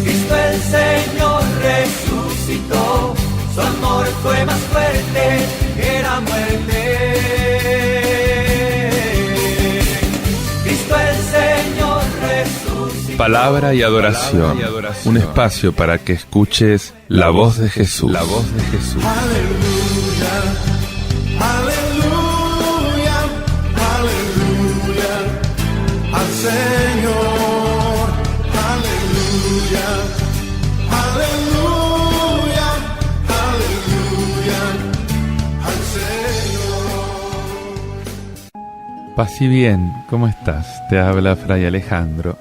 Cristo el Señor resucitó, su amor fue más fuerte que la muerte. Cristo el Señor resucitó. Palabra y adoración, un espacio para que escuches la voz de Jesús. La voz de Jesús. Aleluya, aleluya, aleluya al Señor. Aleluya, aleluya, aleluya al Señor. Paz y bien, ¿cómo estás? Te habla Fray Alejandro.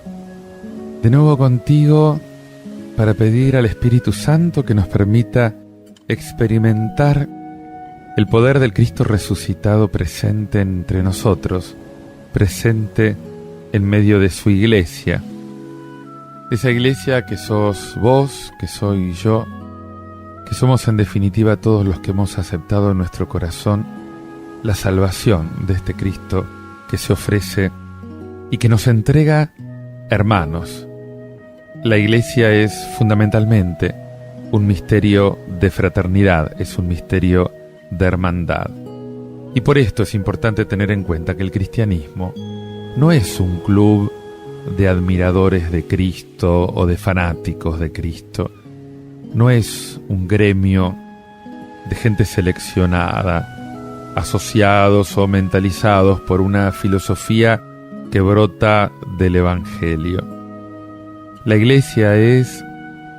De nuevo contigo para pedir al Espíritu Santo que nos permita experimentar el poder del Cristo resucitado presente entre nosotros, presente en medio de su iglesia. Esa iglesia que sos vos, que soy yo, que somos en definitiva todos los que hemos aceptado en nuestro corazón la salvación de este Cristo que se ofrece y que nos entrega hermanos. La iglesia es fundamentalmente un misterio de fraternidad, es un misterio de hermandad. Y por esto es importante tener en cuenta que el cristianismo no es un club de admiradores de Cristo o de fanáticos de Cristo. No es un gremio de gente seleccionada, asociados o mentalizados por una filosofía que brota del Evangelio. La iglesia es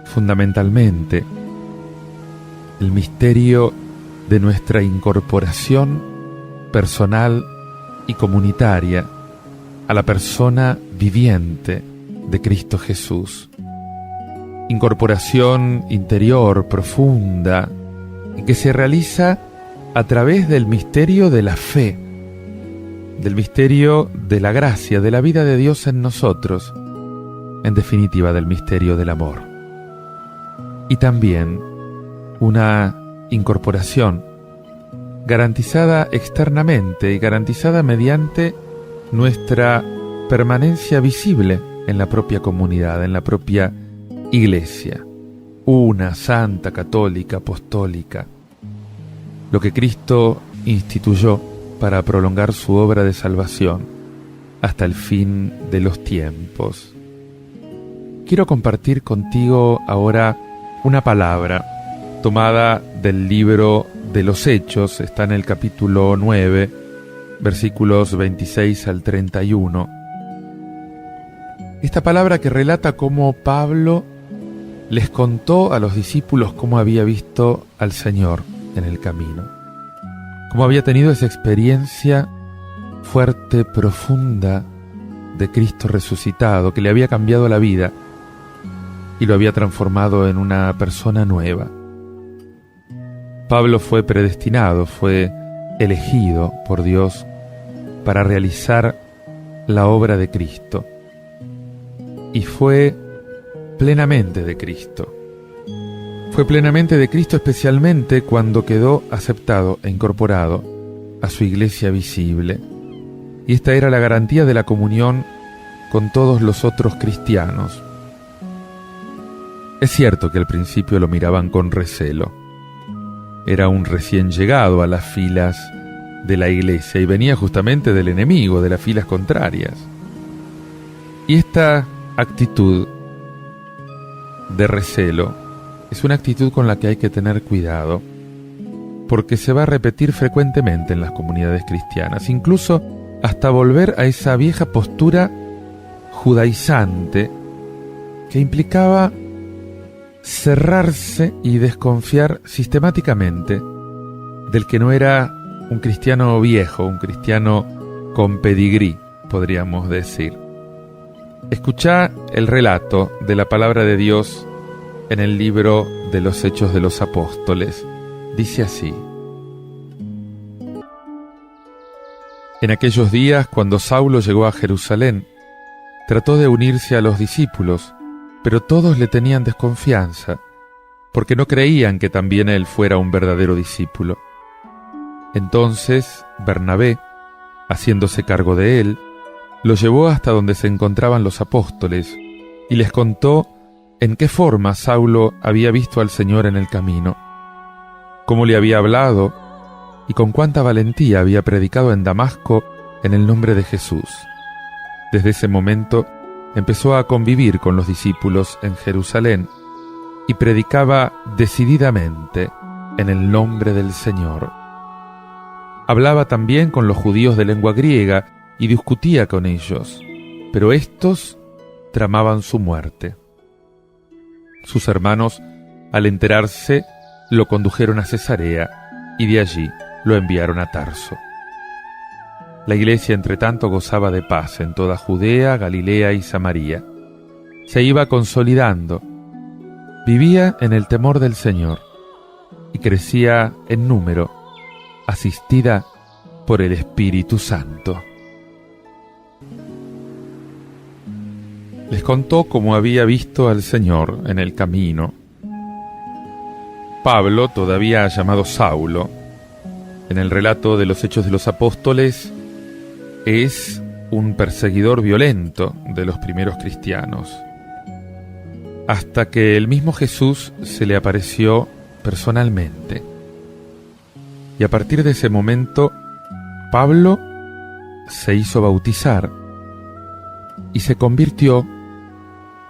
fundamentalmente el misterio de nuestra incorporación personal y comunitaria a la persona viviente de Cristo Jesús. Incorporación interior, profunda, y que se realiza a través del misterio de la fe, del misterio de la gracia, de la vida de Dios en nosotros, en definitiva del misterio del amor. Y también una incorporación garantizada externamente y garantizada mediante nuestra permanencia visible en la propia comunidad, en la propia iglesia, una, santa, católica, apostólica, lo que Cristo instituyó para prolongar su obra de salvación hasta el fin de los tiempos. Quiero compartir contigo ahora una palabra tomada del libro de los Hechos, está en el capítulo 9, versículos 26 al 31. Esta palabra que relata cómo Pablo les contó a los discípulos cómo había visto al Señor en el camino, cómo había tenido esa experiencia fuerte, profunda de Cristo resucitado, que le había cambiado la vida y lo había transformado en una persona nueva. Pablo fue predestinado, fue elegido por Dios para realizar la obra de Cristo. Y fue plenamente de Cristo. Fue plenamente de Cristo especialmente cuando quedó aceptado e incorporado a su iglesia visible. Y esta era la garantía de la comunión con todos los otros cristianos. Es cierto que al principio lo miraban con recelo. Era un recién llegado a las filas de la iglesia y venía justamente del enemigo, de las filas contrarias. Y esta actitud de recelo es una actitud con la que hay que tener cuidado, porque se va a repetir frecuentemente en las comunidades cristianas, incluso hasta volver a esa vieja postura judaizante que implicaba cerrarse y desconfiar sistemáticamente del que no era un cristiano viejo, un cristiano con pedigrí, podríamos decir. Escuchá el relato de la palabra de Dios en el libro de los Hechos de los Apóstoles. Dice así: En aquellos días, cuando Saulo llegó a Jerusalén, trató de unirse a los discípulos, pero todos le tenían desconfianza, porque no creían que también él fuera un verdadero discípulo. Entonces Bernabé, haciéndose cargo de él, lo llevó hasta donde se encontraban los apóstoles y les contó en qué forma Saulo había visto al Señor en el camino, cómo le había hablado y con cuánta valentía había predicado en Damasco en el nombre de Jesús. Desde ese momento empezó a convivir con los discípulos en Jerusalén y predicaba decididamente en el nombre del Señor. Hablaba también con los judíos de lengua griega y discutía con ellos, pero éstos tramaban su muerte. Sus hermanos, al enterarse, lo condujeron a Cesarea y de allí lo enviaron a Tarso. La iglesia, entretanto, gozaba de paz en toda Judea, Galilea y Samaria. Se iba consolidando, vivía en el temor del Señor y crecía en número, asistida por el Espíritu Santo. Les contó cómo había visto al Señor en el camino. Pablo, todavía llamado Saulo, en el relato de los Hechos de los Apóstoles, es un perseguidor violento de los primeros cristianos, hasta que el mismo Jesús se le apareció personalmente. Y a partir de ese momento, Pablo se hizo bautizar y se convirtió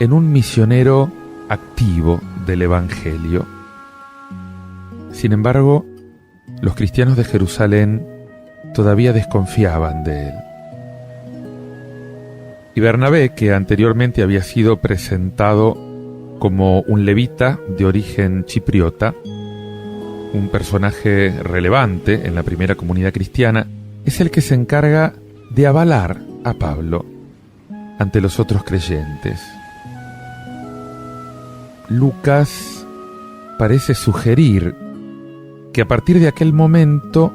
en un misionero activo del Evangelio. Sin embargo, los cristianos de Jerusalén todavía desconfiaban de él. Y Bernabé, que anteriormente había sido presentado como un levita de origen chipriota, un personaje relevante en la primera comunidad cristiana, es el que se encarga de avalar a Pablo ante los otros creyentes. Lucas parece sugerir que a partir de aquel momento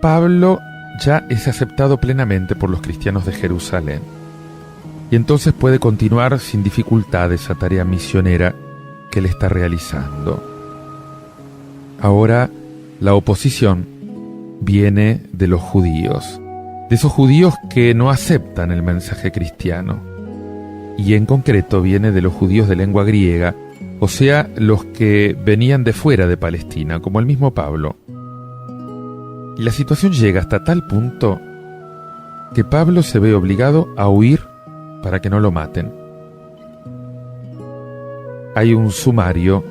Pablo ya es aceptado plenamente por los cristianos de Jerusalén y entonces puede continuar sin dificultad esa tarea misionera que él está realizando. Ahora la oposición viene de los judíos, de esos judíos que no aceptan el mensaje cristiano, y en concreto viene de los judíos de lengua griega, o sea, los que venían de fuera de Palestina, como el mismo Pablo. Y la situación llega hasta tal punto que Pablo se ve obligado a huir para que no lo maten. Hay un sumario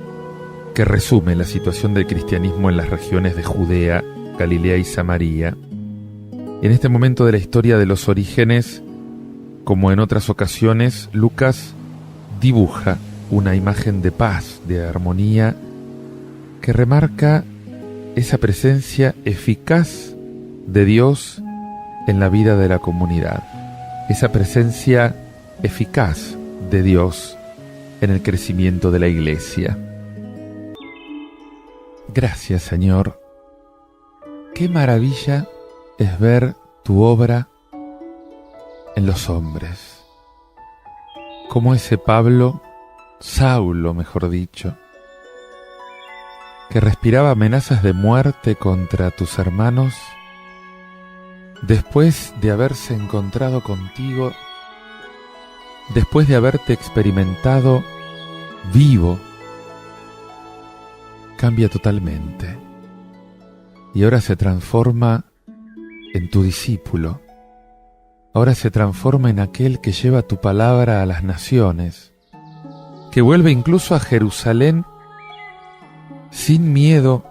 que resume la situación del cristianismo en las regiones de Judea, Galilea y Samaria. En este momento de la historia de los orígenes, como en otras ocasiones, Lucas dibuja una imagen de paz, de armonía, que remarca esa presencia eficaz de Dios en la vida de la comunidad, esa presencia eficaz de Dios en el crecimiento de la iglesia. Gracias, Señor. Qué maravilla es ver tu obra en los hombres. Como ese Pablo, Saulo, mejor dicho, que respiraba amenazas de muerte contra tus hermanos, después de haberse encontrado contigo, después de haberte experimentado vivo, cambia totalmente y ahora se transforma en tu discípulo, ahora se transforma en aquel que lleva tu palabra a las naciones, que vuelve incluso a Jerusalén sin miedo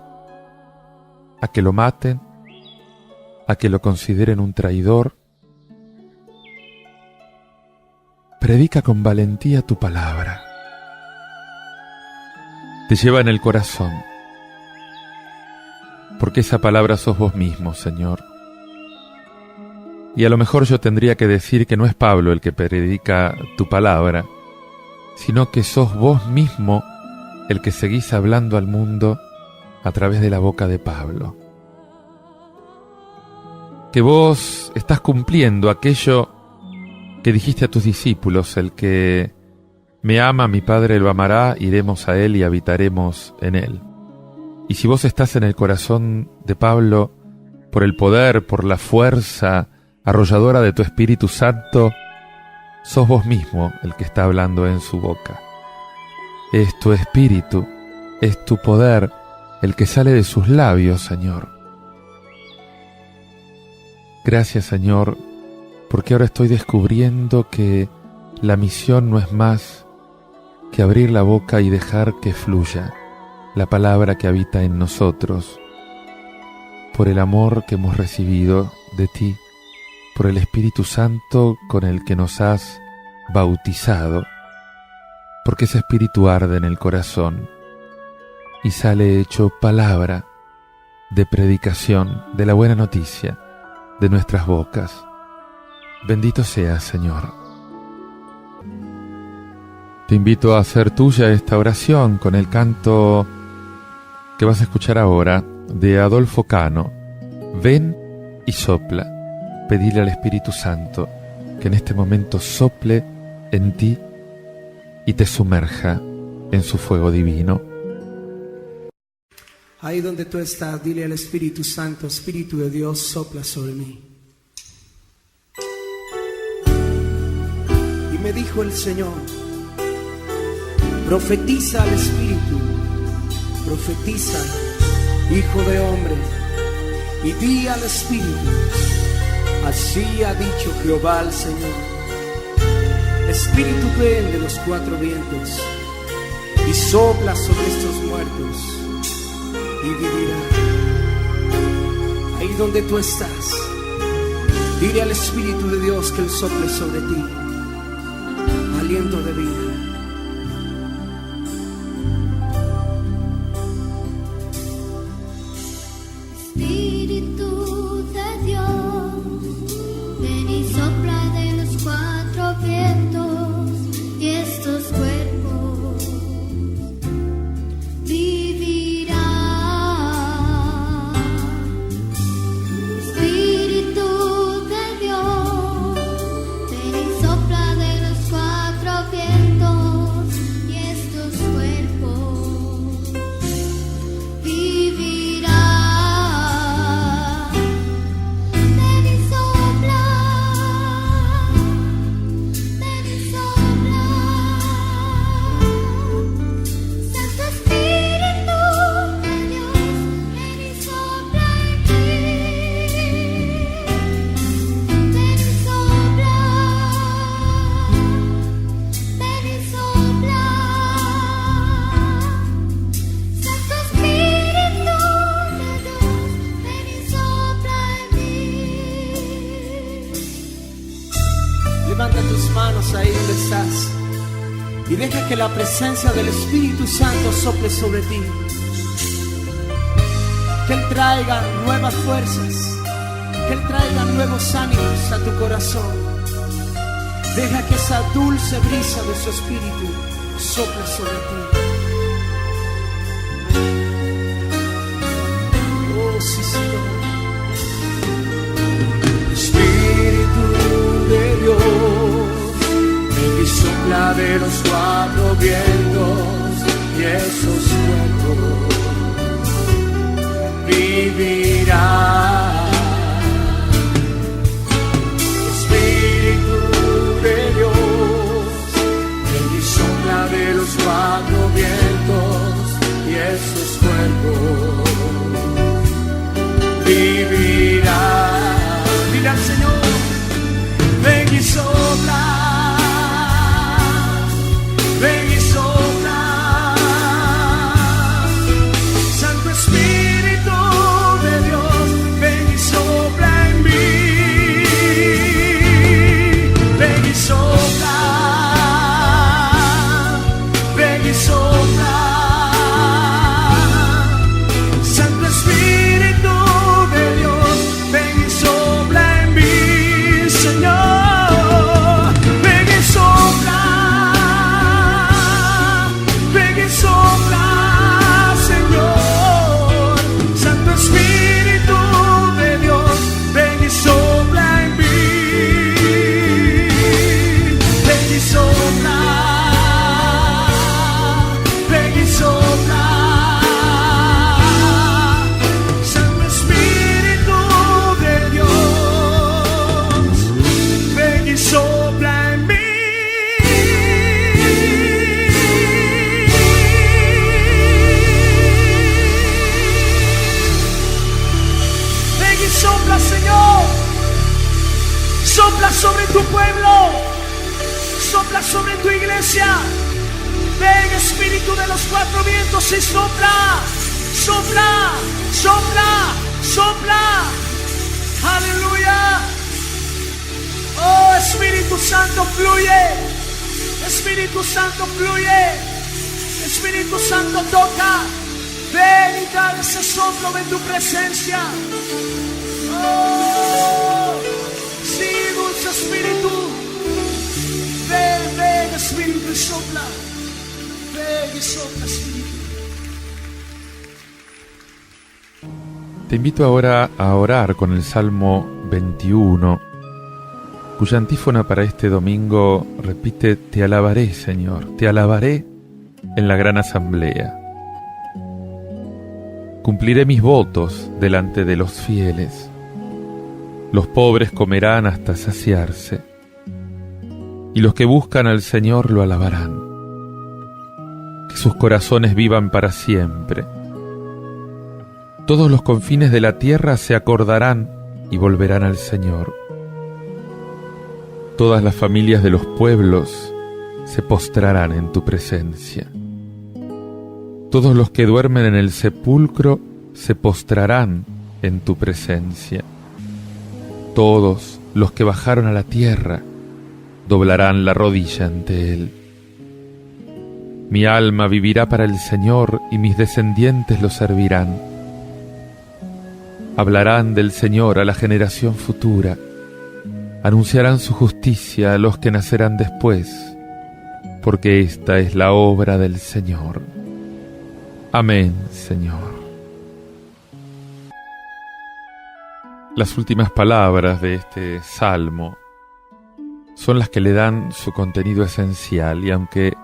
a que lo maten, a que lo consideren un traidor. Predica con valentía tu palabra. Te lleva en el corazón, porque esa palabra sos vos mismo, Señor. Y a lo mejor yo tendría que decir que no es Pablo el que predica tu palabra, sino que sos vos mismo el que seguís hablando al mundo a través de la boca de Pablo. Que vos estás cumpliendo aquello que dijiste a tus discípulos: el que me ama, mi Padre lo amará, iremos a él y habitaremos en él. Y si vos estás en el corazón de Pablo, por el poder, por la fuerza arrolladora de tu Espíritu Santo, sos vos mismo el que está hablando en su boca. Es tu espíritu, es tu poder el que sale de sus labios, Señor. Gracias, Señor, porque ahora estoy descubriendo que la misión no es más que abrir la boca y dejar que fluya la palabra que habita en nosotros, por el amor que hemos recibido de ti, por el Espíritu Santo con el que nos has bautizado, porque ese Espíritu arde en el corazón y sale hecho palabra de predicación de la buena noticia de nuestras bocas. Bendito seas, Señor. Te invito a hacer tuya esta oración con el canto que vas a escuchar ahora de Adolfo Cano. Ven y sopla. Pedile al Espíritu Santo que en este momento sople en ti y te sumerja en su fuego divino. Ahí donde tú estás, dile al Espíritu Santo: Espíritu de Dios, sopla sobre mí. Y me dijo el Señor: profetiza al Espíritu, profetiza, hijo de hombre, y di al Espíritu: así ha dicho Jehová el Señor. Espíritu, ven de los cuatro vientos y sopla sobre estos muertos y vivirá. Ahí donde tú estás, dile al Espíritu de Dios que Él sople sobre ti aliento de vida. Espíritu de Dios, ven y sopla de los cuatro vientos y estos cuerpos vivirán. Espíritu de Dios, ven y sopla de los cuatro vientos y estos cuerpos vivirán. Levanta tus manos ahí donde estás y deja que la presencia del Espíritu Santo sople sobre ti. Que Él traiga nuevas fuerzas, que Él traiga nuevos ánimos a tu corazón. Deja que esa dulce brisa de su Espíritu sople sobre ti. Oh, sí, Señor. Espíritu de Dios, ven y sopla de los cuatro vientos y esos cuerpos vivirán. Espíritu de Dios, ven y sopla de los cuatro vientos y esos cuerpos vivirán. Dile al Señor: ven y sopla, ven y sopla. Santo Espíritu de Dios, ven y sopla en mí. Ven y sopla, ven y sopla. sopla sobre tu iglesia. Ven, Espíritu de los cuatro vientos, y sopla, sopla, sopla, sopla. Aleluya. Oh, Espíritu Santo, fluye. Espíritu Santo, fluye. Espíritu Santo, toca. Ven y trae ese soplo de tu presencia. Oh, sí, dulce Espíritu. Ven, ven, Espíritu, y sopla. Ven y sopla, Espíritu. Te invito ahora a orar con el Salmo 21, cuya antífona para este domingo repite: Te alabaré, Señor, te alabaré en la gran asamblea. Cumpliré mis votos delante de los fieles. Los pobres comerán hasta saciarse, y los que buscan al Señor lo alabarán. Que sus corazones vivan para siempre. Todos los confines de la tierra se acordarán y volverán al Señor. Todas las familias de los pueblos se postrarán en tu presencia. Todos los que duermen en el sepulcro se postrarán en tu presencia. Todos los que bajaron a la tierra doblarán la rodilla ante Él. Mi alma vivirá para el Señor y mis descendientes lo servirán. Hablarán del Señor a la generación futura. Anunciarán su justicia a los que nacerán después, porque esta es la obra del Señor. Amén, Señor. Las últimas palabras de este salmo son las que le dan su contenido esencial, y aunque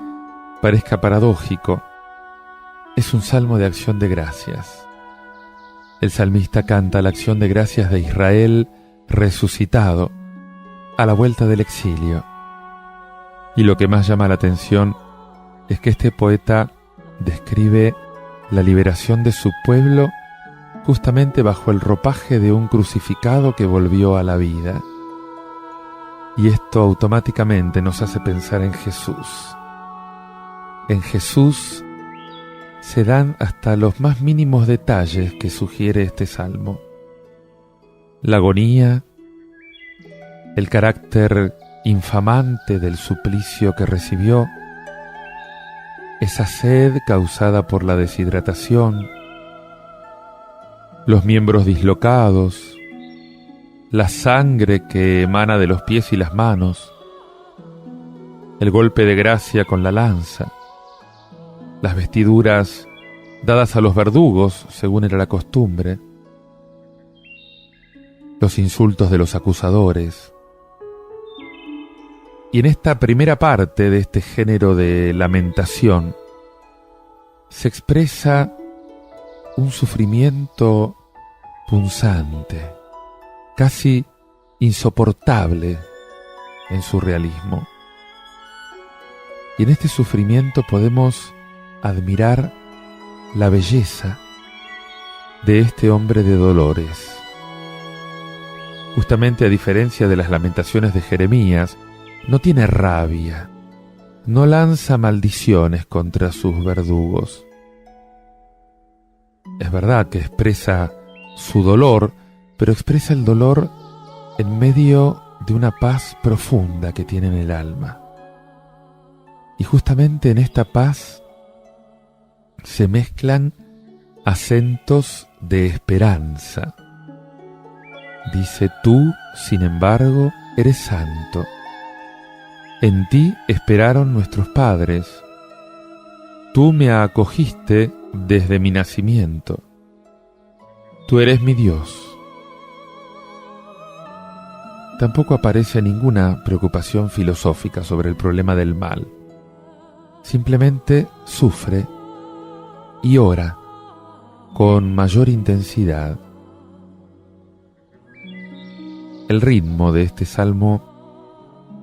parezca paradójico, es un salmo de acción de gracias. El salmista canta la acción de gracias de Israel resucitado a la vuelta del exilio. Y lo que más llama la atención es que este poeta describe la liberación de su pueblo justamente bajo el ropaje de un crucificado que volvió a la vida. Y esto automáticamente nos hace pensar en Jesús. En Jesús se dan hasta los más mínimos detalles que sugiere este salmo. La agonía, el carácter infamante del suplicio que recibió, esa sed causada por la deshidratación, los miembros dislocados, la sangre que emana de los pies y las manos, el golpe de gracia con la lanza, las vestiduras dadas a los verdugos, según era la costumbre, los insultos de los acusadores. Y en esta primera parte de este género de lamentación se expresa un sufrimiento punzante, casi insoportable en su realismo. Y en este sufrimiento podemos admirar la belleza de este hombre de dolores. Justamente a diferencia de las lamentaciones de Jeremías, no tiene rabia, no lanza maldiciones contra sus verdugos. Es verdad que expresa su dolor, pero expresa el dolor en medio de una paz profunda que tiene en el alma. Y justamente en esta paz se mezclan acentos de esperanza. Dice: tú, sin embargo, eres santo. En ti esperaron nuestros padres. Tú me acogiste desde mi nacimiento. Tú eres mi Dios. Tampoco aparece ninguna preocupación filosófica sobre el problema del mal. Simplemente sufre y ora con mayor intensidad. El ritmo de este salmo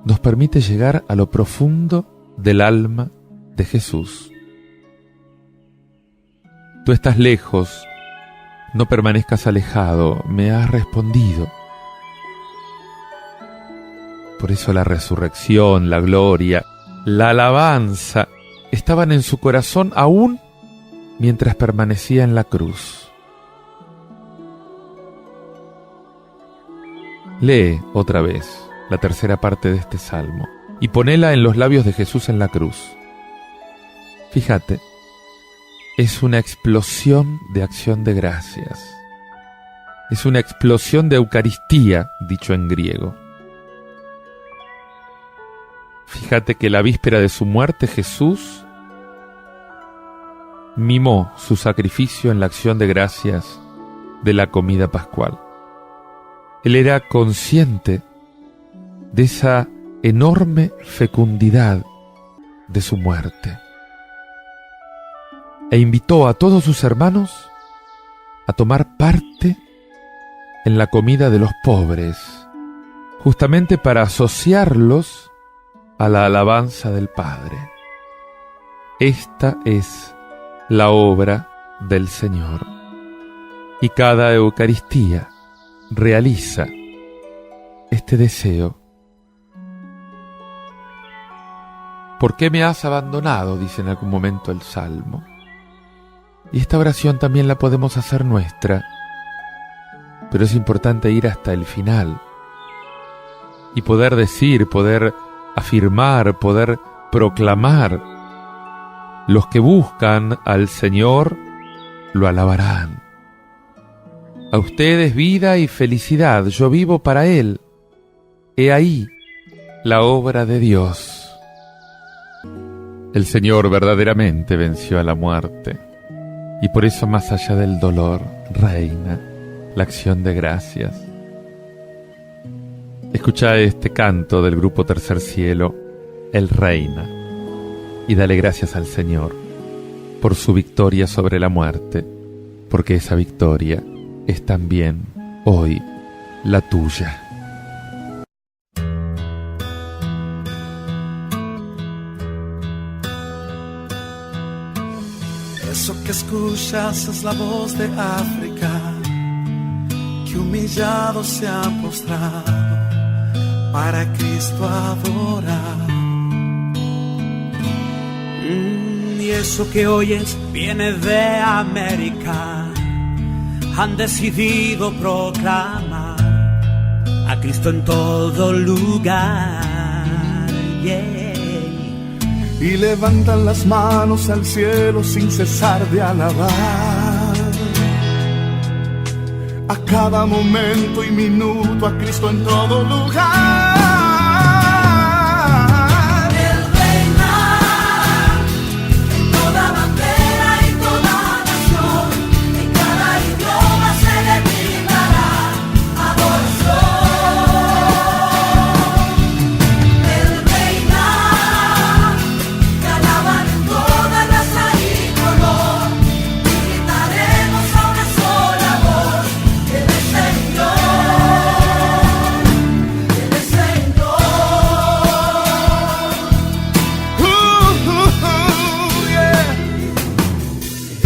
nos permite llegar a lo profundo del alma de Jesús. Tú estás lejos, no permanezcas alejado, me has respondido. Por eso la resurrección, la gloria, la alabanza estaban en su corazón aún mientras permanecía en la cruz. Lee otra vez la tercera parte de este salmo y ponela en los labios de Jesús en la cruz. Fíjate, es una explosión de acción de gracias. Es una explosión de Eucaristía, dicho en griego. Fíjate que la víspera de su muerte Jesús mimó su sacrificio en la acción de gracias de la comida pascual. Él era consciente de esa enorme fecundidad de su muerte e invitó a todos sus hermanos a tomar parte en la comida de los pobres, justamente para asociarlos a la alabanza del Padre. Esta es la obra del Señor, y cada Eucaristía realiza este deseo. ¿Por qué me has abandonado?, dice en algún momento el Salmo. Y esta oración también la podemos hacer nuestra, pero es importante ir hasta el final y poder decir, poder afirmar, poder proclamar: los que buscan al Señor lo alabarán. A ustedes vida y felicidad, yo vivo para Él. He ahí la obra de Dios. El Señor verdaderamente venció a la muerte, y por eso, más allá del dolor, reina la acción de gracias. Escucha este canto del grupo Tercer Cielo, Él reina, y dale gracias al Señor por su victoria sobre la muerte, porque esa victoria es también hoy la tuya. Eso que escuchas es la voz de África, que humillado se ha postrado para Cristo adorar. Y eso que oyes viene de América. Han decidido proclamar a Cristo en todo lugar. Yeah. Y levantan las manos al cielo sin cesar de alabar. A cada momento y minuto a Cristo en todo lugar. Él reina en toda bandera y toda nación. En cada idioma se le brindará adoración. Él reina, que alaban en toda raza y color. Y gritaremos a una sola voz: Él es Señor, Él es Señor. Yeah.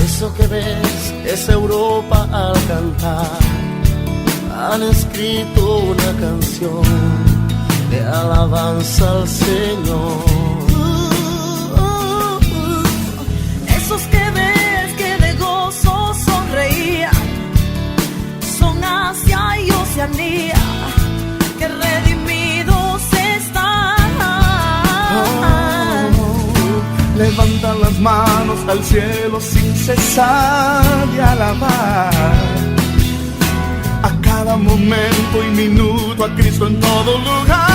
Eso que ves es Europa al cantar. Han escrito una canción de alabanza al Señor. Esos que ves que de gozo sonreían son Asia y Oceanía, que redimidos están. Levantan las manos al cielo sin cesar de alabar. A cada momento y minuto a Cristo en todo lugar.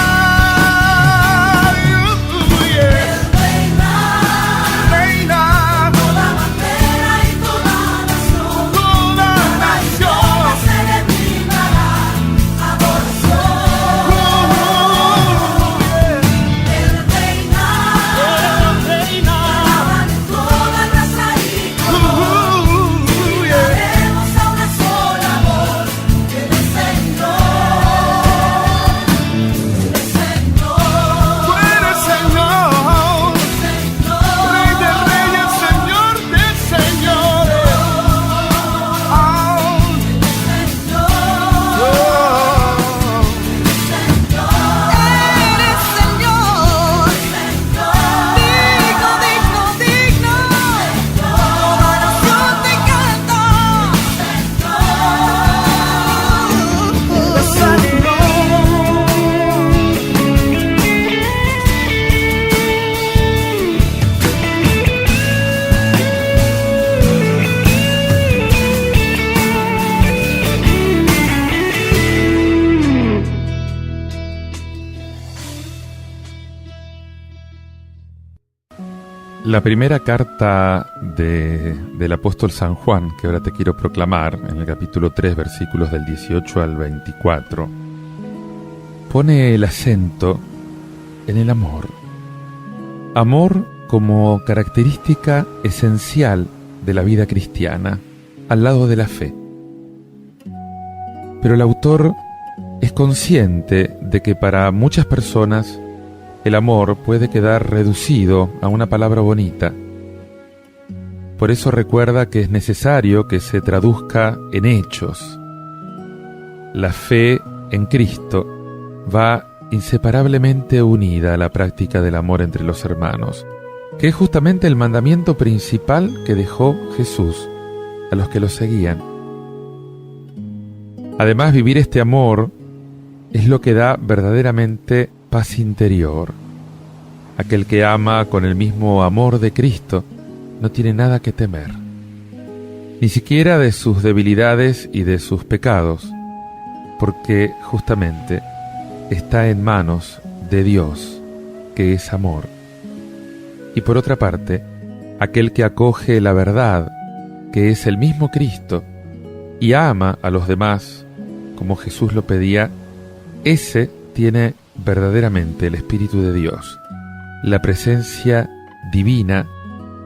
Yeah. Reina Toda bandera y toda nación, toda nación. se le brindará adoración. Él reina, alaban en toda raza y color. Gritaremos a una sola voz: Él es Señor, Él es la primera carta del apóstol San Juan, que ahora te quiero proclamar, en el capítulo 3, versículos del 18 al 24, pone el acento en el amor. Amor como característica esencial de la vida cristiana, al lado de la fe. Pero el autor es consciente de que para muchas personas el amor puede quedar reducido a una palabra bonita. Por eso recuerda que es necesario que se traduzca en hechos. La fe en Cristo va inseparablemente unida a la práctica del amor entre los hermanos, que es justamente el mandamiento principal que dejó Jesús a los que lo seguían. Además, vivir este amor es lo que da verdaderamente paz interior. Aquel que ama con el mismo amor de Cristo no tiene nada que temer, ni siquiera de sus debilidades y de sus pecados, porque justamente está en manos de Dios, que es amor. Y por otra parte, aquel que acoge la verdad, que es el mismo Cristo, y ama a los demás, como Jesús lo pedía, ese tiene verdaderamente el Espíritu de Dios, la presencia divina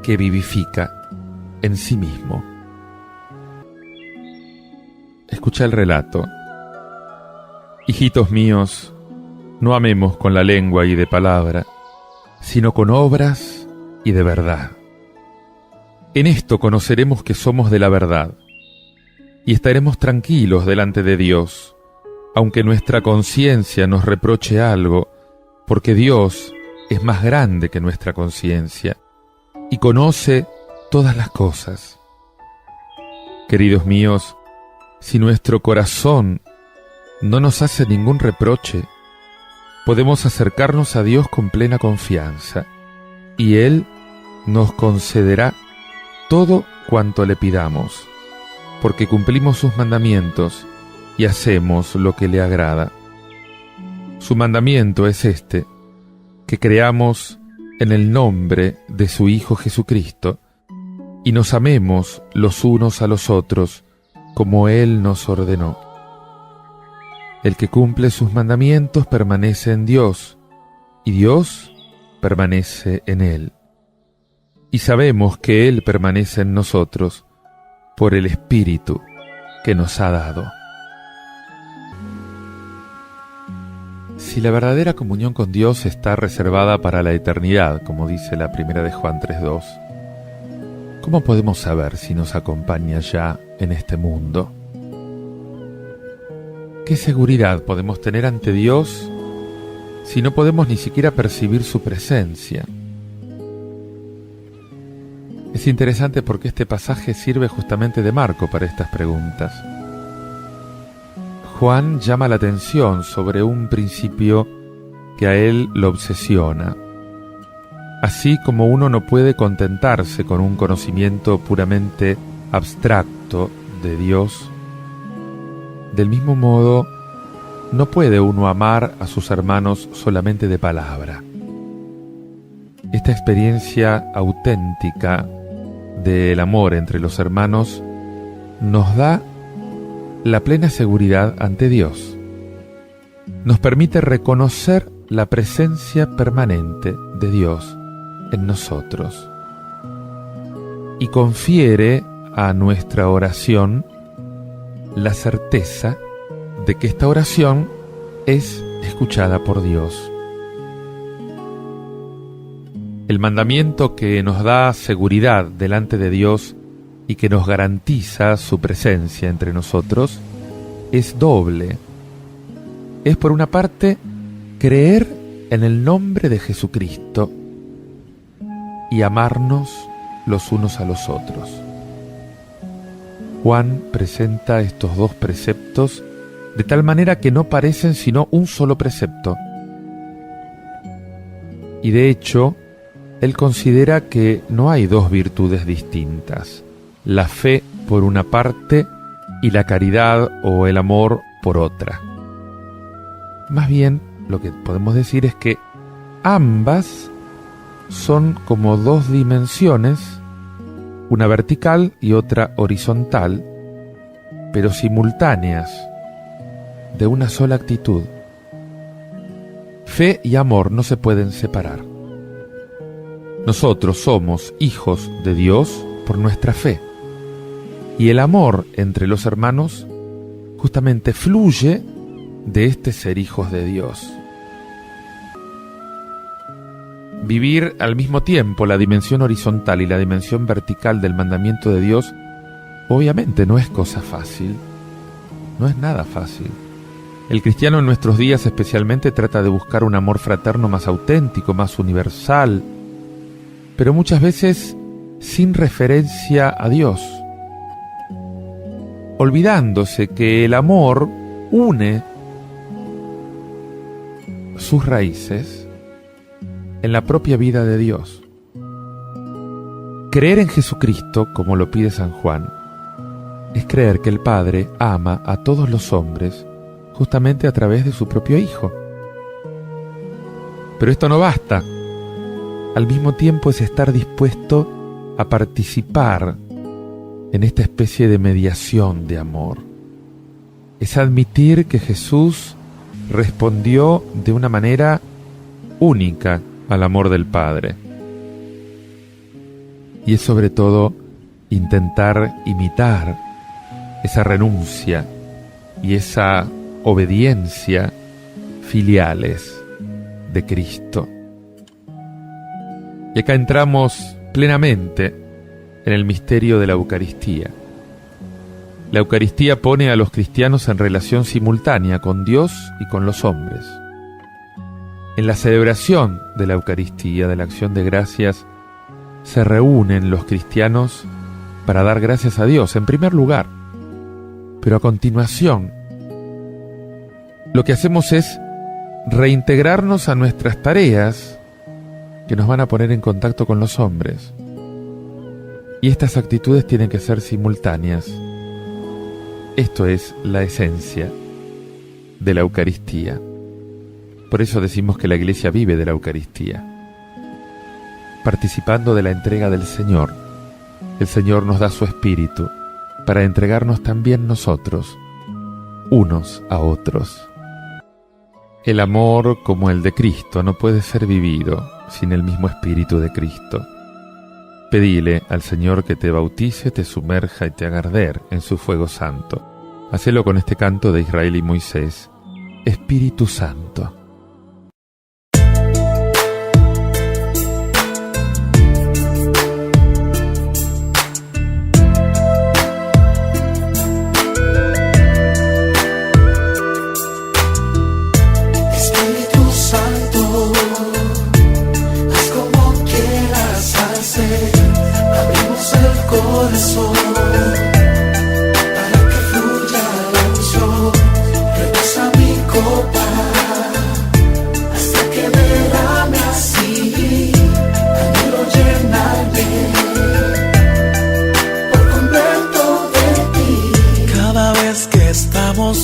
que vivifica en sí mismo. Escucha el relato. Hijitos míos, no amemos con la lengua y de palabra, sino con obras y de verdad. En esto conoceremos que somos de la verdad, y estaremos tranquilos delante de Dios, aunque nuestra conciencia nos reproche algo, porque Dios es más grande que nuestra conciencia y conoce todas las cosas. Queridos míos, si nuestro corazón no nos hace ningún reproche, podemos acercarnos a Dios con plena confianza, y Él nos concederá todo cuanto le pidamos, porque cumplimos sus mandamientos y hacemos lo que le agrada. Su mandamiento es este: que creamos en el nombre de su Hijo Jesucristo y nos amemos los unos a los otros como Él nos ordenó. El que cumple sus mandamientos permanece en Dios, y Dios permanece en Él. Y sabemos que Él permanece en nosotros por el Espíritu que nos ha dado. Si la verdadera comunión con Dios está reservada para la eternidad, como dice la primera de Juan 3:2, ¿cómo podemos saber si nos acompaña ya en este mundo? ¿Qué seguridad podemos tener ante Dios si no podemos ni siquiera percibir su presencia? Es interesante porque este pasaje sirve justamente de marco para estas preguntas. Juan llama la atención sobre un principio que a él lo obsesiona. Así como uno no puede contentarse con un conocimiento puramente abstracto de Dios, del mismo modo, no puede uno amar a sus hermanos solamente de palabra. Esta experiencia auténtica del amor entre los hermanos nos da la plena seguridad ante Dios. Nos permite reconocer la presencia permanente de Dios en nosotros y confiere a nuestra oración la certeza de que esta oración es escuchada por Dios. El mandamiento que nos da seguridad delante de Dios y que nos garantiza su presencia entre nosotros es doble. Es, por una parte, creer en el nombre de Jesucristo y amarnos los unos a los otros. Juan presenta estos dos preceptos de tal manera que no parecen sino un solo precepto. Y de hecho, él considera que no hay dos virtudes distintas: la fe por una parte y la caridad o el amor por otra. Más bien, lo que podemos decir es que ambas son como dos dimensiones, una vertical y otra horizontal, pero simultáneas, de una sola actitud. Fe y amor no se pueden separar. Nosotros somos hijos de Dios por nuestra fe, y el amor entre los hermanos justamente fluye de este ser hijos de Dios. Vivir al mismo tiempo la dimensión horizontal y la dimensión vertical del mandamiento de Dios obviamente no es cosa fácil, no es nada fácil. El cristiano en nuestros días especialmente trata de buscar un amor fraterno más auténtico, más universal, pero muchas veces sin referencia a Dios, olvidándose que el amor une sus raíces en la propia vida de Dios. Creer en Jesucristo, como lo pide San Juan, es creer que el Padre ama a todos los hombres justamente a través de su propio Hijo. Pero esto no basta. Al mismo tiempo es estar dispuesto a participar en esta especie de mediación de amor. Es admitir que Jesús respondió de una manera única al amor del Padre. Y es sobre todo intentar imitar esa renuncia y esa obediencia filiales de Cristo. Y acá entramos plenamente en el misterio de la Eucaristía. La Eucaristía pone a los cristianos en relación simultánea con Dios y con los hombres. En la celebración de la Eucaristía, de la acción de gracias, se reúnen los cristianos para dar gracias a Dios, en primer lugar. Pero a continuación, lo que hacemos es reintegrarnos a nuestras tareas que nos van a poner en contacto con los hombres. Y estas actitudes tienen que ser simultáneas. Esto es la esencia de la Eucaristía. Por eso decimos que la Iglesia vive de la Eucaristía. Participando de la entrega del Señor, el Señor nos da su Espíritu para entregarnos también nosotros, unos a otros. El amor como el de Cristo no puede ser vivido sin el mismo Espíritu de Cristo. Pedile al Señor que te bautice, te sumerja y te haga arder en su fuego santo. Hacelo con este canto de Israel y Moisés, Espíritu Santo.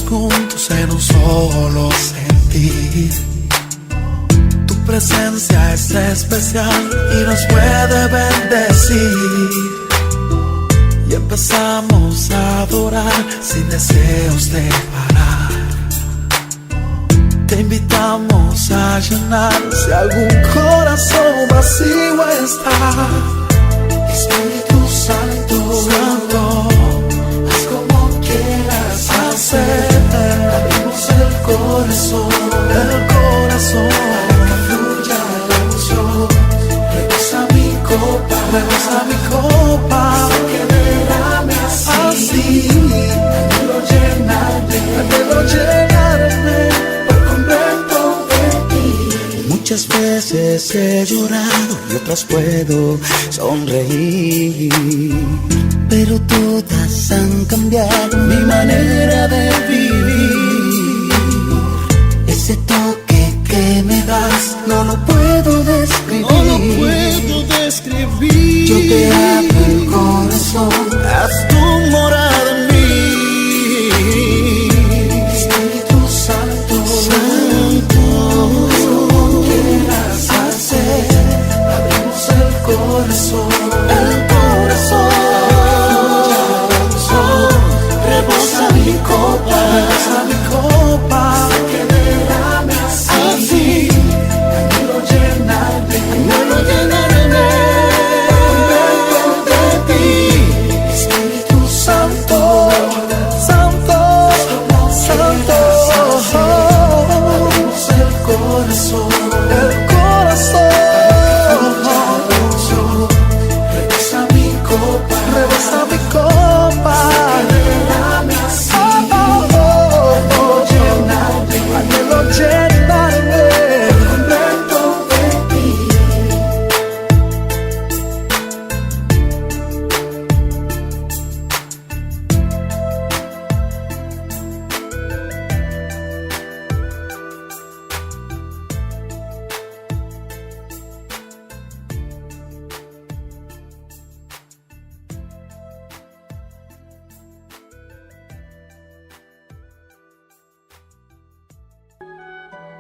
Juntos en un solo sentir. Tu presencia es especial y nos puede bendecir. Y empezamos a adorar sin deseos de parar. Te invitamos a llenar si algún corazón vacío está. Espíritu Santo, Santo, haz como quieras hacer. Abrimos el corazón para que fluya la unción. Rebosa mi copa, hasta que derrame así. Anhelo llenarme por completo de ti. Muchas veces he llorado y otras puedo sonreír, pero todas han cambiado mi manera de vivir. Ese toque que me das no lo puedo describir. Yo te abro el corazón, haz tu morada en mí. Espíritu Santo, Santo, haz como quieras hacer.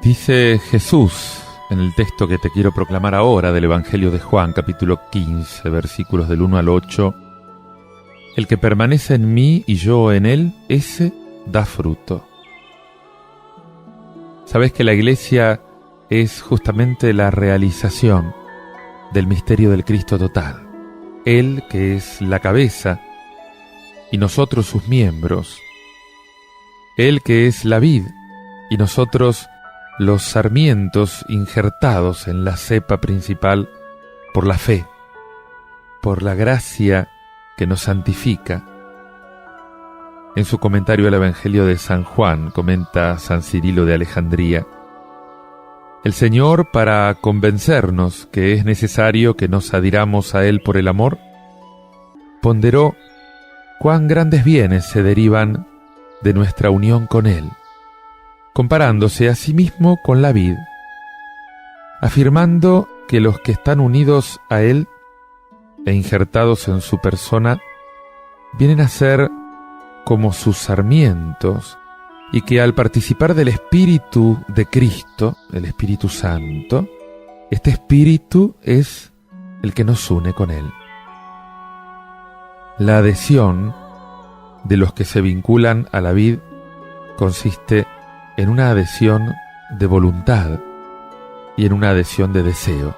Dice Jesús en el texto que te quiero proclamar ahora del Evangelio de Juan, capítulo 15, versículos del 1 al 8, el que permanece en mí y yo en él, ese da fruto. Sabes que la iglesia es justamente la realización del misterio del Cristo total. Él que es la cabeza y nosotros sus miembros. Él que es la vid y nosotros los sarmientos injertados en la cepa principal por la fe, por la gracia que nos santifica. En su comentario al Evangelio de San Juan, comenta San Cirilo de Alejandría, el Señor, para convencernos que es necesario que nos adhiramos a Él por el amor, ponderó cuán grandes bienes se derivan de nuestra unión con Él, comparándose a sí mismo con la vid, afirmando que los que están unidos a Él e injertados en su persona vienen a ser como sus sarmientos, y que al participar del Espíritu de Cristo, el Espíritu Santo, este Espíritu es el que nos une con Él. La adhesión de los que se vinculan a la vid consiste en una adhesión de voluntad y en una adhesión de deseo.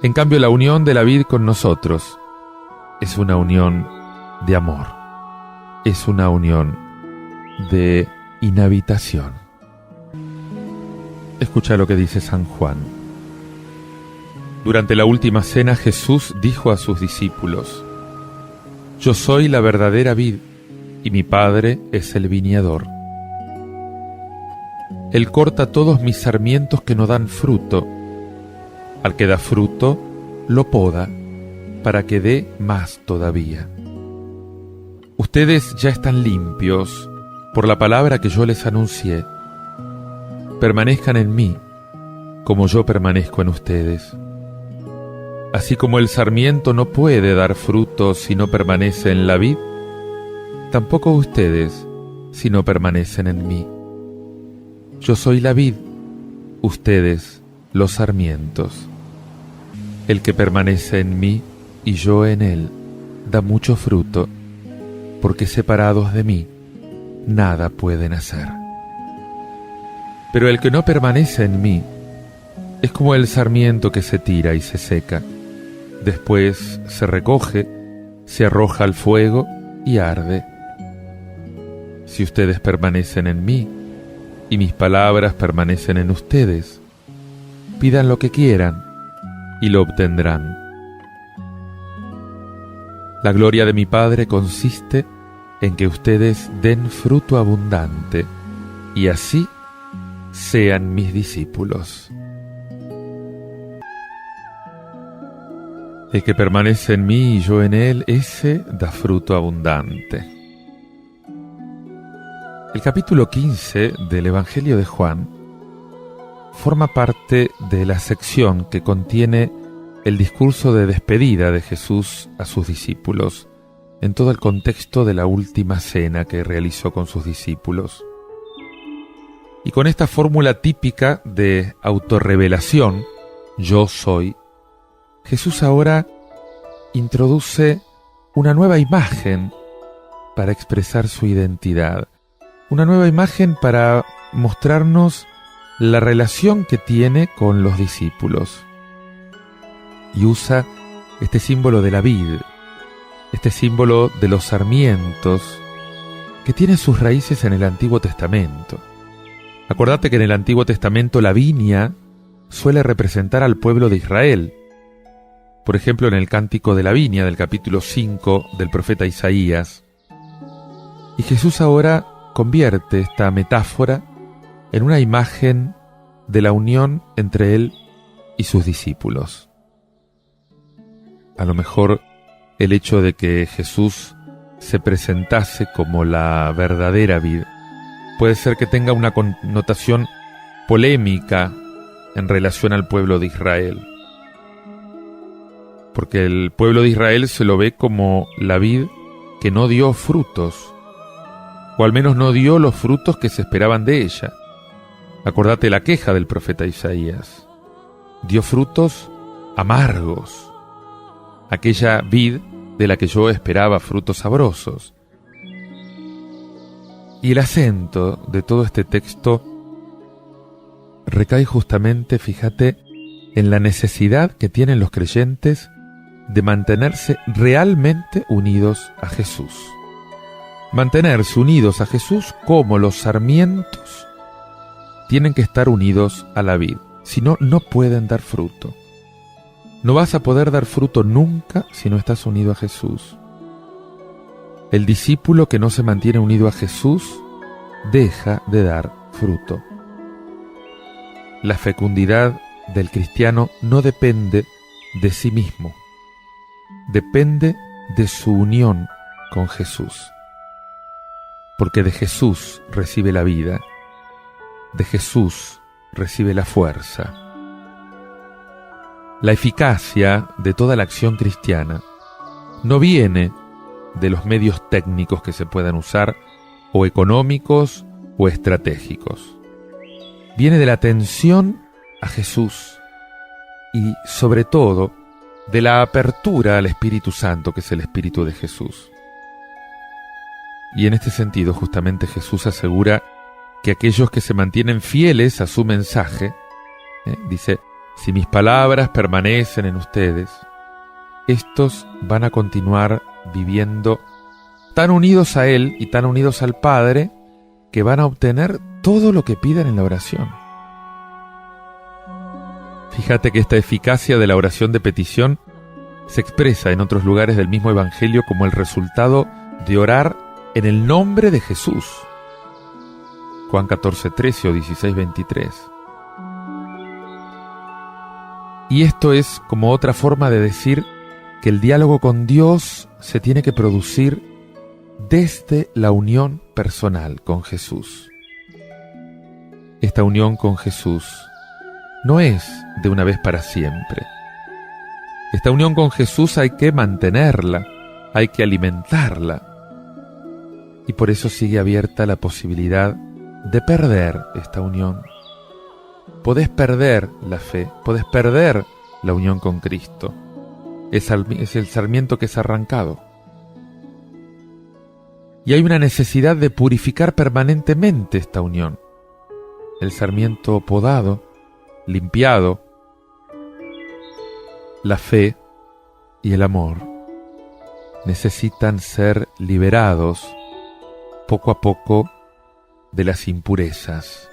En cambio, la unión de la vid con nosotros es una unión de amor, es una unión de inhabitación. Escucha lo que dice San Juan. Durante la última cena Jesús dijo a sus discípulos: Yo soy la verdadera vid y mi Padre es el viñador. Él corta todos mis sarmientos que no dan fruto. Al que da fruto, lo poda para que dé más todavía. Ustedes ya están limpios por la palabra que yo les anuncié. Permanezcan en mí, como yo permanezco en ustedes. Así como el sarmiento no puede dar fruto si no permanece en la vid, tampoco ustedes si no permanecen en mí. Yo soy la vid, ustedes los sarmientos. El que permanece en mí y yo en él da mucho fruto, porque separados de mí nada pueden hacer. Pero el que no permanece en mí es como el sarmiento que se tira y se seca. Después se recoge, se arroja al fuego y arde. Si ustedes permanecen en mí y mis palabras permanecen en ustedes, pidan lo que quieran y lo obtendrán. La gloria de mi Padre consiste en que ustedes den fruto abundante y así sean mis discípulos. El que permanece en mí y yo en él, ese da fruto abundante. El capítulo 15 del Evangelio de Juan forma parte de la sección que contiene el discurso de despedida de Jesús a sus discípulos, en todo el contexto de la última cena que realizó con sus discípulos. Y con esta fórmula típica de autorrevelación, yo soy, Jesús ahora introduce una nueva imagen para expresar su identidad, una nueva imagen para mostrarnos la relación que tiene con los discípulos. Y usa este símbolo de la vid, este símbolo de los sarmientos, que tiene sus raíces en el Antiguo Testamento. Acordate que en el Antiguo Testamento la viña suele representar al pueblo de Israel. Por ejemplo, en el Cántico de la Viña del capítulo 5 del profeta Isaías. Y Jesús ahora convierte esta metáfora en una imagen de la unión entre Él y sus discípulos. A lo mejor el hecho de que Jesús se presentase como la verdadera vid puede ser que tenga una connotación polémica en relación al pueblo de Israel, porque el pueblo de Israel se lo ve como la vid que no dio frutos, o al menos no dio los frutos que se esperaban de ella. Acordate la queja del profeta Isaías. Dio frutos amargos. Aquella vid de la que yo esperaba frutos sabrosos. Y el acento de todo este texto recae justamente, fíjate, en la necesidad que tienen los creyentes de mantenerse realmente unidos a Jesús. Mantenerse unidos a Jesús como los sarmientos tienen que estar unidos a la vid, si no, no pueden dar fruto. No vas a poder dar fruto nunca si no estás unido a Jesús. El discípulo que no se mantiene unido a Jesús deja de dar fruto. La fecundidad del cristiano no depende de sí mismo, depende de su unión con Jesús. Porque de Jesús recibe la vida, de Jesús recibe la fuerza. La eficacia de toda la acción cristiana no viene de los medios técnicos que se puedan usar, o económicos o estratégicos. Viene de la atención a Jesús y, sobre todo, de la apertura al Espíritu Santo, que es el Espíritu de Jesús. Y en este sentido, justamente Jesús asegura que aquellos que se mantienen fieles a su mensaje, dice, si mis palabras permanecen en ustedes, estos van a continuar viviendo tan unidos a Él y tan unidos al Padre, que van a obtener todo lo que pidan en la oración. Fíjate que esta eficacia de la oración de petición se expresa en otros lugares del mismo Evangelio como el resultado de orar en el nombre de Jesús. Juan 14:13 o 16:23. Y esto es como otra forma de decir que el diálogo con Dios se tiene que producir desde la unión personal con Jesús. Esta unión con Jesús no es de una vez para siempre. Esta unión con Jesús hay que mantenerla, hay que alimentarla. Y por eso sigue abierta la posibilidad de perder esta unión. Podés perder la fe, podés perder la unión con Cristo. Es el sarmiento que es arrancado. Y hay una necesidad de purificar permanentemente esta unión. El sarmiento podado, limpiado, la fe y el amor necesitan ser liberados poco a poco de las impurezas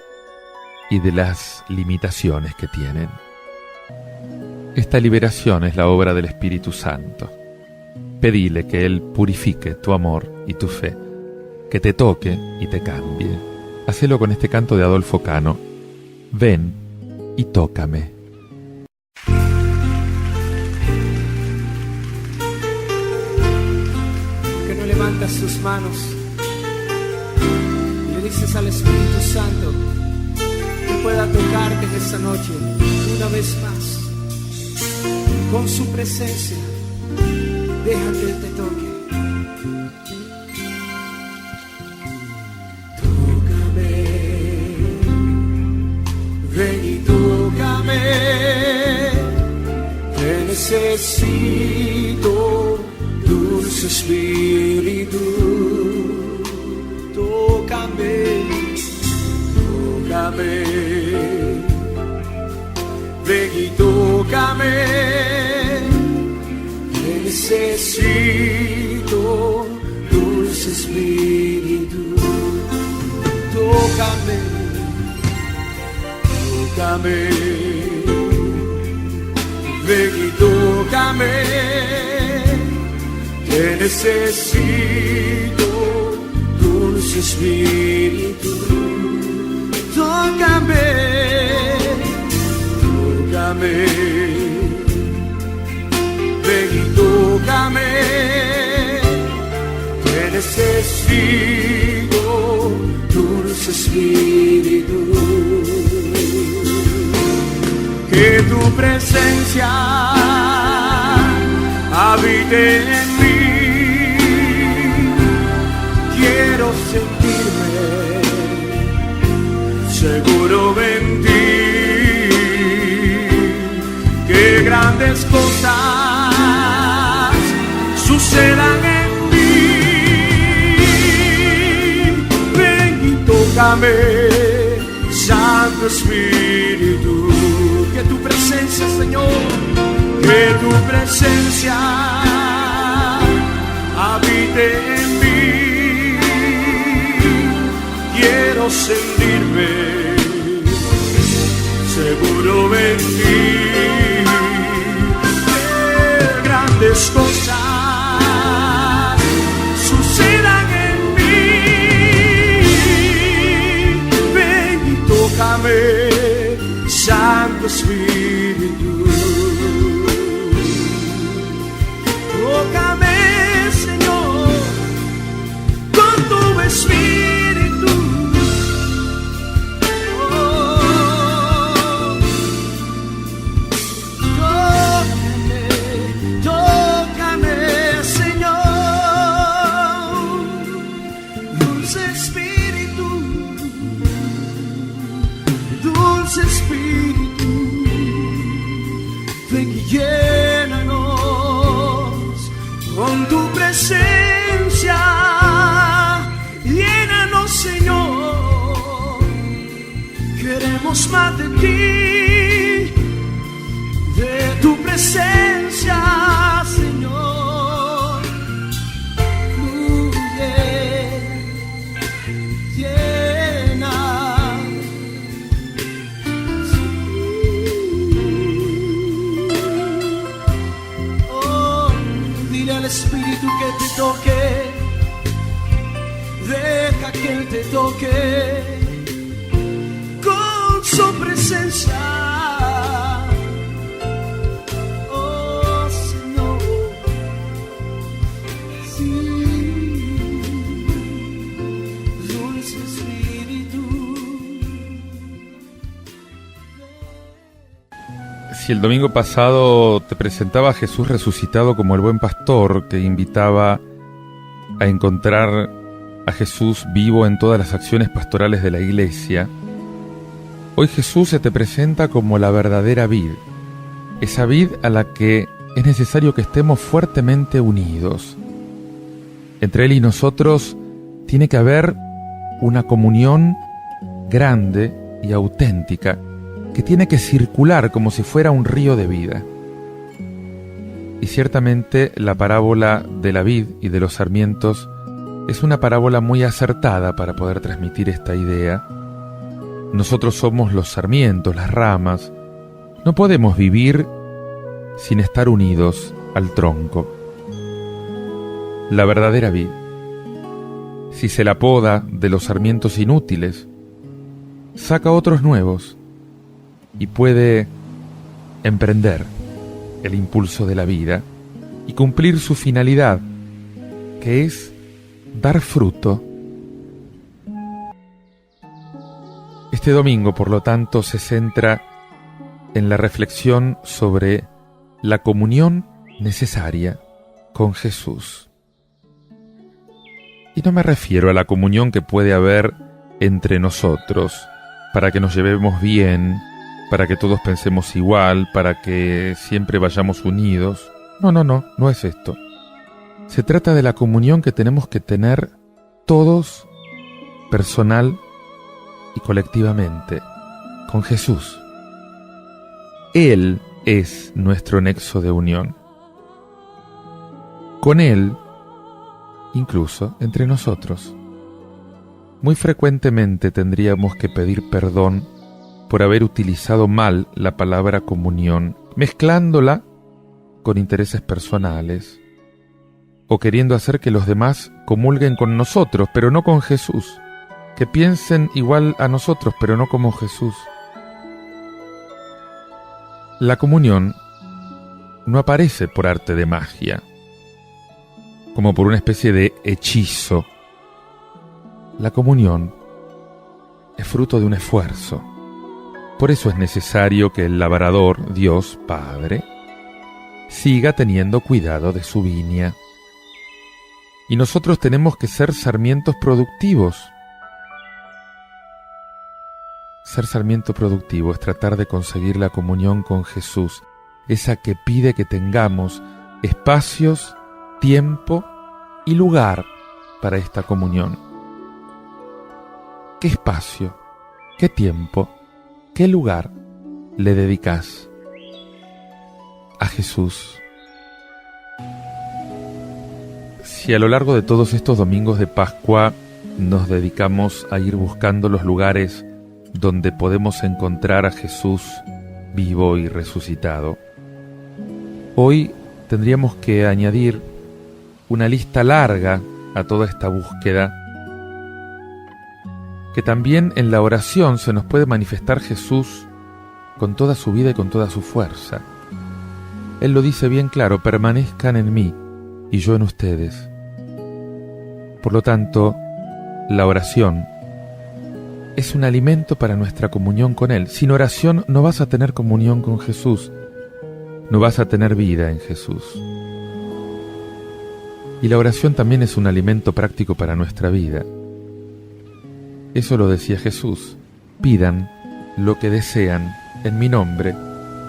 y de las limitaciones que tienen. Esta liberación es la obra del Espíritu Santo. Pedile que Él purifique tu amor y tu fe, que te toque y te cambie. Hacelo con este canto de Adolfo Cano. Ven y tócame. Que no levantas tus manos y le dices al Espíritu Santo que pueda tocarte en esta noche una vez más. Con su presencia, deja que Él te toque. Tócame, ven y tócame, te necesito, dulce Espíritu. Tócame, tócame, ven y tócame, te necesito, dulce Espíritu. Tócame, tócame, ven y tócame, te necesito, dulce Espíritu. Tócame, tócame, ven y tócame, te necesito, dulce Espíritu. Que tu presencia habite en mí. Quiero sentirme seguro. sucedan en mí. Ven y tócame, Santo Espíritu. Que tu presencia, Señor, que tu presencia habite en mí. Quiero sentirme seguro en ti. Que grandes cosas sucedan en mí. Ven y tócame, Santo Espíritu. Tócame, Señor, con tu Espíritu. Tócame, Señor, dulce Espíritu, dulce Espíritu, ven y llénanos con tu presencia, llénanos, Señor, queremos más de ti, de tu presencia, Señor, fluye, llena. Oh, dile al Espíritu que te toque, deja que Él te toque con su presencia. Oh, Señor, sí, dulce Espíritu. Si el domingo pasado te presentaba a Jesús resucitado como el buen pastor que invitaba a encontrar a Jesús vivo en todas las acciones pastorales de la iglesia, hoy Jesús se te presenta como la verdadera vid, esa vid a la que es necesario que estemos fuertemente unidos. Entre Él y nosotros tiene que haber una comunión grande y auténtica que tiene que circular como si fuera un río de vida. Y ciertamente la parábola de la vid y de los sarmientos es una parábola muy acertada para poder transmitir esta idea. Nosotros somos los sarmientos, las ramas. No podemos vivir sin estar unidos al tronco. La verdadera vid, si se la poda de los sarmientos inútiles, saca otros nuevos y puede emprender el impulso de la vida y cumplir su finalidad, que es dar fruto. Este domingo, por lo tanto, se centra en la reflexión sobre la comunión necesaria con Jesús. Y no me refiero a la comunión que puede haber entre nosotros, para que nos llevemos bien, para que todos pensemos igual, para que siempre vayamos unidos. No es esto. Se trata de la comunión que tenemos que tener todos, personal y colectivamente, con Jesús. Él es nuestro nexo de unión. Con Él, incluso entre nosotros. Muy frecuentemente tendríamos que pedir perdón por haber utilizado mal la palabra comunión, mezclándola con intereses personales, o queriendo hacer que los demás comulguen con nosotros, pero no con Jesús, que piensen igual a nosotros, pero no como Jesús. La comunión no aparece por arte de magia, como por una especie de hechizo. La comunión es fruto de un esfuerzo. Por eso es necesario que el labrador, Dios Padre, siga teniendo cuidado de su viña. Y nosotros tenemos que ser sarmientos productivos. Ser sarmiento productivo es tratar de conseguir la comunión con Jesús, esa que pide que tengamos espacios tiempo y lugar para esta comunión. ¿Qué espacio, qué tiempo, qué lugar le dedicas a Jesús? Si a lo largo de todos estos domingos de Pascua nos dedicamos a ir buscando los lugares donde podemos encontrar a Jesús vivo y resucitado, hoy tendríamos que añadir una lista larga a toda esta búsqueda, que también en la oración se nos puede manifestar Jesús con toda su vida y con toda su fuerza. Él lo dice bien claro: permanezcan en mí y yo en ustedes. Por lo tanto, la oración es un alimento para nuestra comunión con Él. Sin oración no vas a tener comunión con Jesús, no vas a tener vida en Jesús. Y la oración también es un alimento práctico para nuestra vida. Eso lo decía Jesús: pidan lo que desean en mi nombre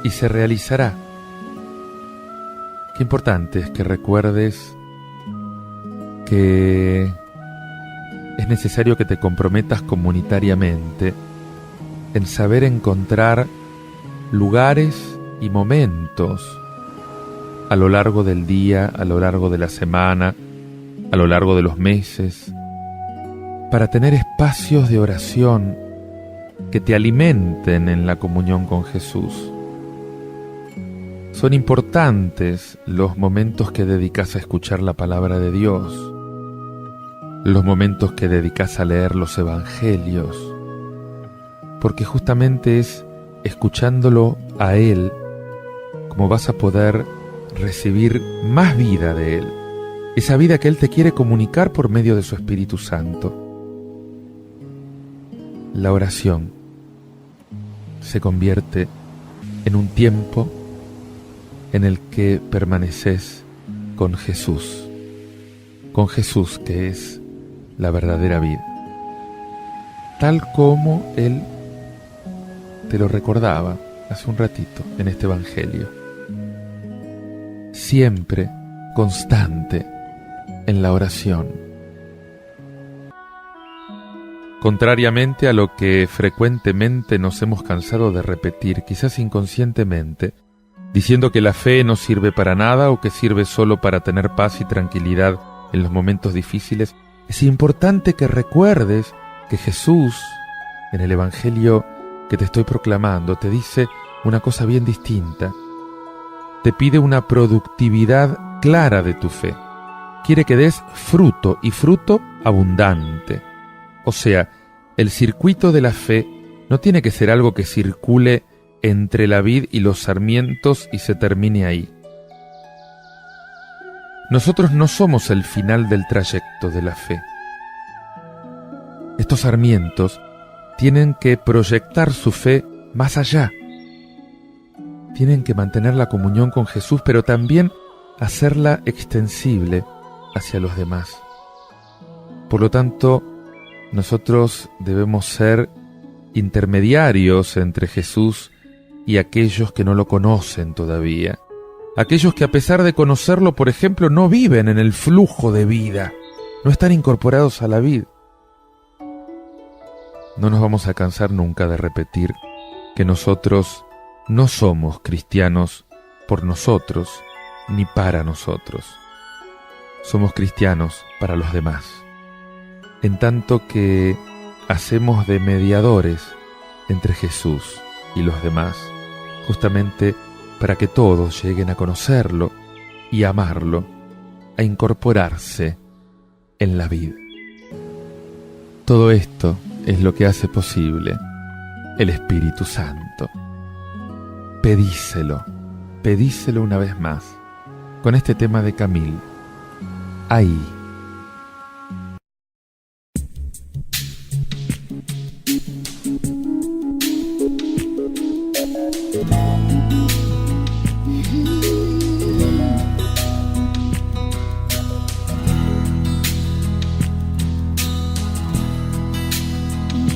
y se realizará. Qué importante es que recuerdes que es necesario que te comprometas comunitariamente en saber encontrar lugares y momentos a lo largo del día, a lo largo de la semana, a lo largo de los meses, para tener espacios de oración que te alimenten en la comunión con Jesús. Son importantes los momentos que dedicas a escuchar la palabra de Dios, los momentos que dedicas a leer los evangelios, porque justamente es escuchándolo a Él como vas a poder recibir más vida de Él, esa vida que Él te quiere comunicar por medio de su Espíritu Santo. La oración se convierte en un tiempo en el que permaneces con Jesús que es la verdadera vida, tal como Él te lo recordaba hace un ratito en este Evangelio. Siempre constante en la oración. Contrariamente a lo que frecuentemente nos hemos cansado de repetir, quizás inconscientemente, diciendo que la fe no sirve para nada o que sirve solo para tener paz y tranquilidad en los momentos difíciles, es importante que recuerdes que Jesús, en el Evangelio que te estoy proclamando, te dice una cosa bien distinta. Te pide una productividad clara de tu fe. Quiere que des fruto, y fruto abundante. O sea, el circuito de la fe no tiene que ser algo que circule entre la vid y los sarmientos y se termine ahí. Nosotros no somos el final del trayecto de la fe. Estos sarmientos tienen que proyectar su fe más allá. Tienen que mantener la comunión con Jesús, pero también hacerla extensible hacia los demás. Por lo tanto, nosotros debemos ser intermediarios entre Jesús y aquellos que no lo conocen todavía. Aquellos que a pesar de conocerlo, por ejemplo, no viven en el flujo de vida, no están incorporados a la vid. No nos vamos a cansar nunca de repetir que nosotros no somos cristianos por nosotros ni para nosotros. Somos cristianos para los demás, en tanto que hacemos de mediadores entre Jesús y los demás, justamente para que todos lleguen a conocerlo y amarlo, a incorporarse en la vid. Todo esto es lo que hace posible el Espíritu Santo. Pedíselo una vez más, con este tema de Camille. Ahí.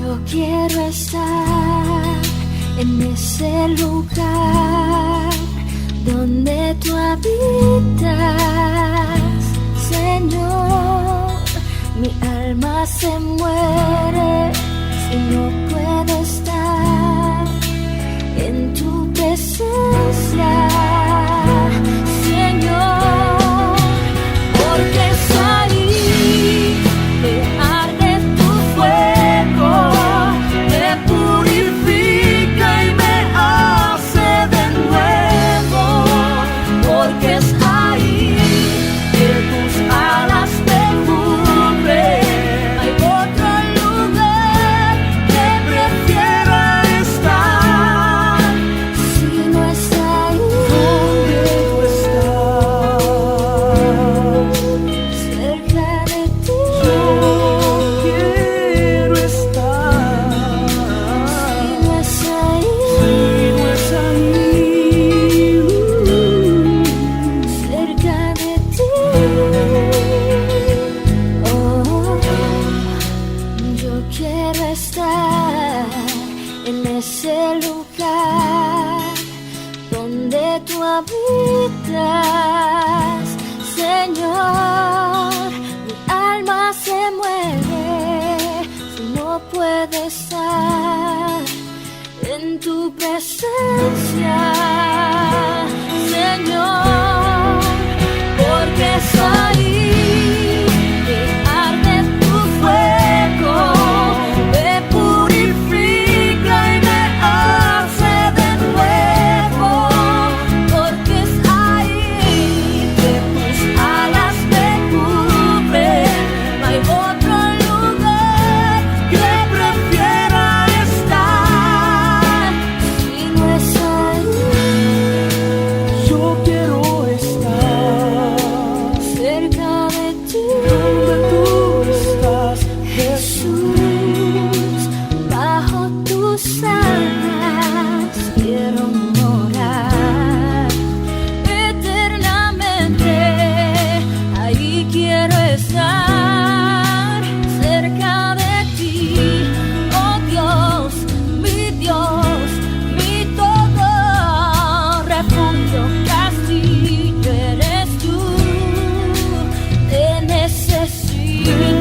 Yo quiero estar en ese lugar donde tú habitas, Señor, mi alma se muere si no puedo estar en tu presencia, Señor, porque es ahí que arde tu fuego, me purifica y me hace de nuevo, porque es ahí que tus alas me cubren. Hay otro lugar que prefiera estar, si no es ahí donde tú estás, cerca de ti. Yo quiero estar, si no es ahí, cerca de ti. Oh, yo quiero estar en ese lugar donde tú habitas, Señor. Mi alma se muere si no puedo estar en tu presencia, Señor, porque es ahí que arde tu fuego, me purifica y me hace de nuevo, porque es ahí que tus alas me cubren. No hay otro lugar que prefiera estar, si no es ahí. Yo quiero estar cerca de ti, donde tú estás, Jesús. Bajo tus alas quiero morar eternamente. Ahí quiero estar, cerca de ti, oh Dios, mi todo, refugio, castillo eres tú, te necesito.